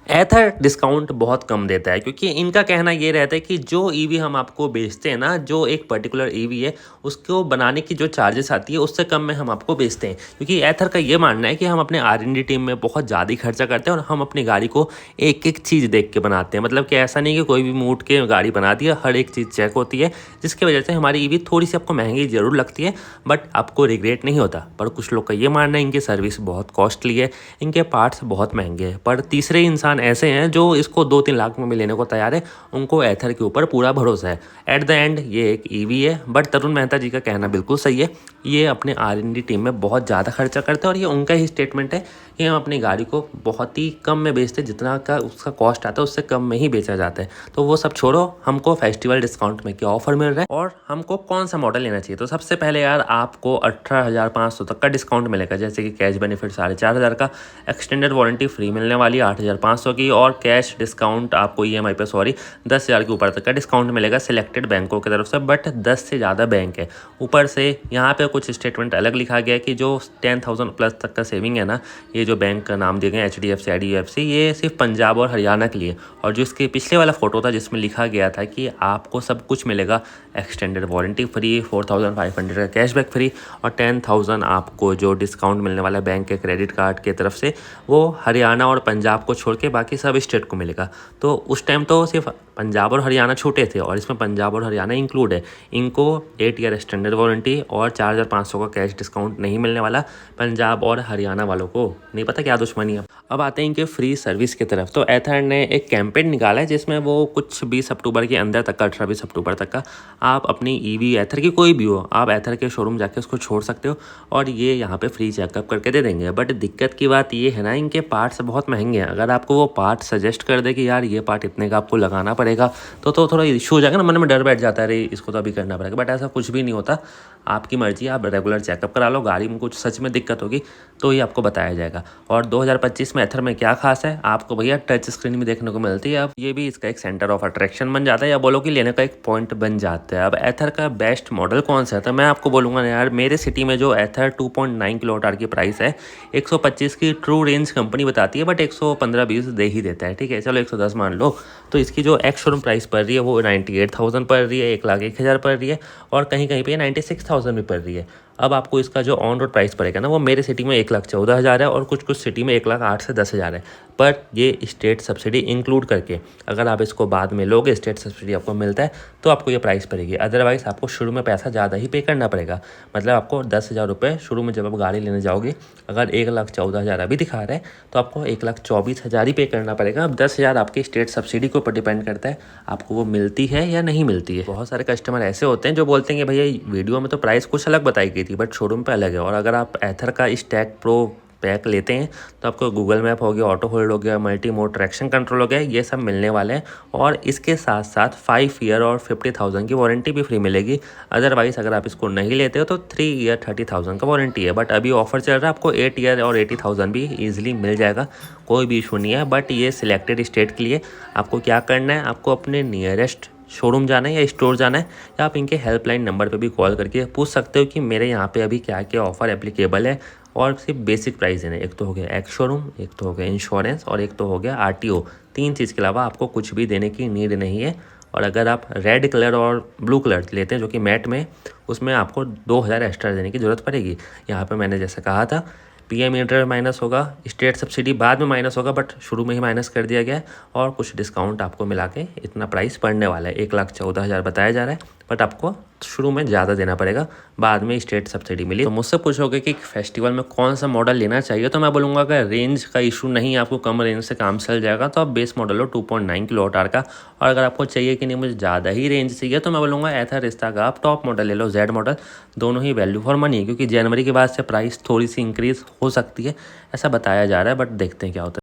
एथर discount बहुत कम देता है क्योंकि इनका कहना ये रहता है कि जो ईवी हम आपको बेचते हैं ना, जो एक पर्टिकुलर ईवी है उसको बनाने की जो चार्जेस आती है उससे कम में हम आपको बेचते हैं। क्योंकि एथर का ये मानना है कि हम अपने R&D टीम में बहुत ज़्यादा खर्चा करते हैं और हम अपनी गाड़ी को एक एक चीज़ देख के बनाते हैं। मतलब कि ऐसा नहीं कि कोई भी मूड के गाड़ी बना दिया, हर एक चीज़ चेक होती है, जिसकी वजह से हमारी ईवी थोड़ी सी आपको महंगी ज़रूर लगती है बट आपको रिग्रेट नहीं होता। पर कुछ लोग का ये मानना है इनकी सर्विस बहुत कॉस्टली है, इनके पार्ट्स बहुत महंगे हैं। पर तीसरे इंसान ऐसे हैं जो इसको 2-3 लाख में भी लेने को तैयार है, उनको एथर के ऊपर पूरा भरोसा है। एट द एंड ये एक ईवी है, बट तरुण मेहता जी का कहना बिल्कुल सही है। ये अपने R&D टीम में बहुत ज़्यादा खर्चा करते हैं और ये उनका ही स्टेटमेंट है कि हम अपनी गाड़ी को बहुत ही कम में बेचते हैं, जितना का उसका कॉस्ट आता है उससे कम में ही बेचा जाता है। तो वो सब छोड़ो, हमको फेस्टिवल डिस्काउंट में क्या ऑफर मिल रहा है और हमको कौन सा मॉडल लेना चाहिए। तो सबसे पहले यार आपको 18,500 तक का डिस्काउंट मिलेगा, जैसे कि कैश बेनिफिट 4,500 का, एक्सटेंडेड वारंटी फ्री मिलने वाली 8,500 की, और कैश डिस्काउंट आपको EMI पे 10,000 के ऊपर तक का डिस्काउंट मिलेगा सिलेक्टेड बैंकों की तरफ से, बट 10 से ज़्यादा बैंक है। ऊपर से यहाँ पे कुछ स्टेटमेंट अलग लिखा गया है कि जो 10,000 प्लस तक का सेविंग है ना, ये जो बैंक का नाम दिए गए HDFC IDFC, ये सिर्फ पंजाब और हरियाणा के लिए। और जो इसके पिछले वाला फोटो था जिसमें लिखा गया था कि आपको सब कुछ मिलेगा, एक्सटेंडेड वारंटी फ्री, 4,500 का कैशबैक फ्री और 10,000 आपको जो डिस्काउंट मिलने वाला है बैंक के क्रेडिट कार्ड की तरफ से, वो हरियाणा और पंजाब को छोड़ के बाकी सब स्टेट को मिलेगा। तो उस टाइम तो सिर्फ पंजाब और हरियाणा छूटे थे और इसमें पंजाब और हरियाणा इंक्लूड है। इनको 8 ईयर एक्सटेंडेड वारंटी और 4,500 का कैश डिस्काउंट नहीं मिलने वाला। पंजाब और हरियाणा वालों को नहीं पता क्या दुश्मनी है। अब आते हैं इनके फ्री सर्विस की तरफ। तो एथर ने एक कैंपेन निकाला है जिसमें वो कुछ 20 अक्टूबर के अंदर तक का, 18-20 अक्टूबर तक का, आप अपनी ईवी एथर की कोई भी हो, आप एथर के शोरूम जाके उसको छोड़ सकते हो और ये यहाँ पे फ्री चेकअप करके दे देंगे। बट दिक्कत की बात ये है ना, इनके पार्ट्स बहुत महंगे हैं। अगर आपको वो पार्ट सजेस्ट कर दे कि यार ये पार्ट इतने का आपको लगाना पड़ेगा, तो थोड़ा इशू हो जाएगा ना, मन में डर बैठ जाता है, अरे इसको तो अभी करना पड़ेगा। बट ऐसा कुछ भी नहीं होता, आपकी मर्जी, आप रेगुलर चेकअप करा लो। गाड़ी में कुछ सच में दिक्कत होगी तो ही आपको बताया जाएगा। और 2025 में एथर में क्या खास है, आपको भैया टच स्क्रीन में देखने को मिलती है। अब ये भी इसका एक सेंटर ऑफ अट्रैक्शन बन जाता है, या बोलो कि लेने का एक पॉइंट बन जाता है। अब एथर का बेस्ट मॉडल कौन सा है, तो मैं आपको बोलूँगा यार, मेरे सिटी में जो एथर 2.9 किलोवाट की प्राइस है, 125 की ट्रू रेंज कंपनी बताती है, बट 115-20 दे ही देता है। ठीक है, चलो 110 मान लो। तो इसकी जो एक्स शोरूम प्राइस पड़ रही है वो 98,000 पड़ रही है, 1,01,000 पड़ रही है, और कहीं कहीं पे 96,000 भी पड़ रही है। अब आपको इसका जो ऑन रोड प्राइस पड़ेगा ना, वो मेरे सिटी में 1,14,000 है और कुछ कुछ सिटी में 1,08,000 से 10,000 है। पर ये स्टेट सब्सिडी इंक्लूड करके, अगर आप इसको बाद में लोगे, स्टेट सब्सिडी आपको मिलता है तो आपको ये प्राइस पड़ेगी। अदरवाइज़ आपको शुरू में पैसा ज़्यादा ही पे करना पड़ेगा। मतलब आपको 10,000 रुपये शुरू में जब आप गाड़ी लेने जाओगे, अगर 1,14,000 अभी दिखा रहे हैं तो आपको 1,24,000 ही पे करना पड़ेगा। अब 10,000 आपकी स्टेट सब्सिडी के ऊपर डिपेंड करता है आपको वो मिलती है या नहीं मिलती है। बहुत सारे कस्टमर ऐसे होते हैं जो बोलते हैं कि भैया वीडियो में तो प्राइस कुछ अलग बताई गई थी बट शोरूम पे अलग है। और अगर आप एथर का स्टैक प्रो पैक लेते हैं तो आपको गूगल मैप हो गया, ऑटो होल्ड हो गया, मल्टी मोड ट्रैक्शन कंट्रोल हो गया, ये सब मिलने वाले हैं। और इसके साथ साथ 5 ईयर और 50,000 की वारंटी भी फ्री मिलेगी। अदरवाइज़ अगर आप इसको नहीं लेते हो तो 3 ईयर 30,000 का वारंटी है। बट अभी ऑफर चल रहा है, आपको 8 ईयर और 80,000 भी ईजिली मिल जाएगा, कोई भी इशू नहीं है। बट ये सिलेक्टेड स्टेट के लिए आपको क्या करना है, आपको अपने नियरेस्ट शोरूम जाना है या स्टोर जाना है, या आप इनके हेल्पलाइन नंबर पे भी कॉल करके पूछ सकते हो कि मेरे यहाँ पे अभी क्या क्या ऑफ़र एप्लीकेबल है। और सिर्फ बेसिक प्राइस है, एक तो हो गया एक्स शोरूम, एक तो हो गया इंश्योरेंस और एक तो हो गया RTO। 3 चीज़ के अलावा आपको कुछ भी देने की नीड नहीं है। और अगर आप रेड कलर और ब्लू कलर लेते हैं जो कि मैट में, उसमें आपको 2,000 एक्स्ट्रा देने की ज़रूरत पड़ेगी। यहाँ पे मैंने जैसे कहा था, PM इंटर माइनस होगा, स्टेट सब्सिडी बाद में माइनस होगा, बट शुरू में ही माइनस कर दिया गया है। और कुछ डिस्काउंट आपको मिला के इतना प्राइस पड़ने वाला है, 1,14,000 बताया जा रहा है, बट आपको शुरू में ज़्यादा देना पड़ेगा, बाद में स्टेट सब्सिडी मिली। तो मुझसे पूछोगे कि फेस्टिवल में कौन सा मॉडल लेना चाहिए, तो मैं बोलूँगा अगर रेंज का इशू नहीं, आपको कम रेंज से काम चल जाएगा, तो आप बेस मॉडल लो 2.9 किलोवाट का। और अगर आपको चाहिए कि नहीं मुझे ज़्यादा ही रेंज चाहिए, तो मैं बोलूँगा एथर रिस्ता का आप टॉप मॉडल ले लो, Z मॉडल। दोनों ही वैल्यू फॉर मनी है, क्योंकि जनवरी के बाद से प्राइस थोड़ी सी इंक्रीज़ हो सकती है, ऐसा बताया जा रहा है, बट देखते हैं क्या होता है।